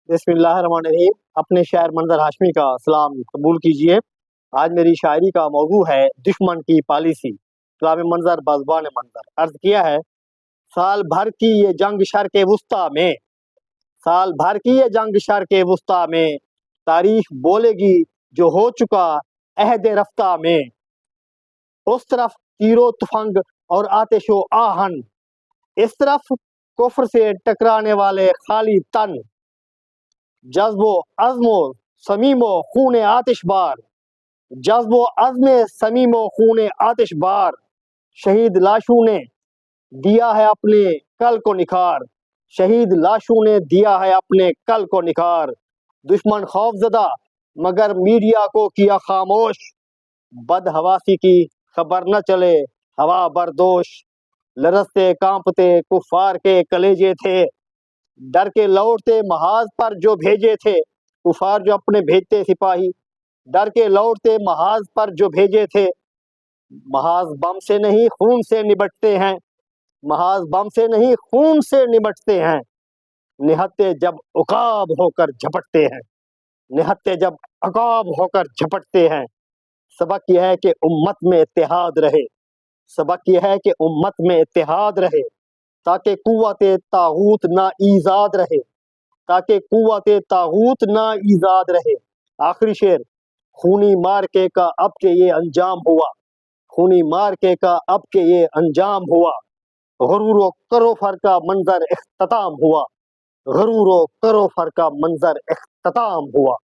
بسم اللہ الرحمن الرحیم۔ اپنے شاعر منظر ہاشمی کا سلام قبول کیجئے۔ آج میری شاعری کا موضوع ہے دشمن کی پالیسی۔ کلام منظر بازبان منظر عرض کیا ہے، سال بھر کی یہ جنگ شرق وسطیٰ میں، سال بھر کی یہ جنگ شرق وسطیٰ میں، تاریخ بولے گی جو ہو چکا عہد رفتہ میں۔ اس طرف تیر و تفنگ اور آتش و آہن، اس طرف کفر سے ٹکرانے والے خالی تن، جذب و عزم و صمیم و خون آتش بار، جذب و عزم صمیم و خون آتش بار، شہید لاشوں نے دیا ہے اپنے کل کو نکھار، شہید لاشوں نے دیا ہے اپنے کل کو نکھار۔ دشمن خوف زدہ مگر میڈیا کو کیا خاموش، بد حواسی کی خبر نہ چلے ہوا بردوش، لرزتے کانپتے کفار کے کلیجے تھے، ڈر کے لوٹتے محاذ پر جو بھیجے تھے، کفار جو اپنے بھیجتے سپاہی، ڈر کے لوٹتے محاذ پر جو بھیجے تھے۔ محاذ بم سے نہیں خون سے نبٹتے ہیں، محاذ بم سے نہیں خون سے نبٹتے ہیں، نہتے جب عقاب ہو کر جھپٹتے ہیں، نہتے جب عقاب ہو کر جھپٹتے ہیں۔ سبق یہ ہے کہ امت میں اتحاد رہے، سبق یہ ہے کہ امت میں اتحاد رہے، تاکہ قوت طاغوت نہ ایجاد رہے، تاکہ قوت طاغوت نہ ایجاد رہے۔ آخری شعر، خونی مارکے کا اب کہ یہ انجام ہوا، خونی مارکے کا اب کہ یہ انجام ہوا، غرور و کرو فر کا منظر اختتام ہوا، غرور و کرو فر کا منظر اختتام ہوا۔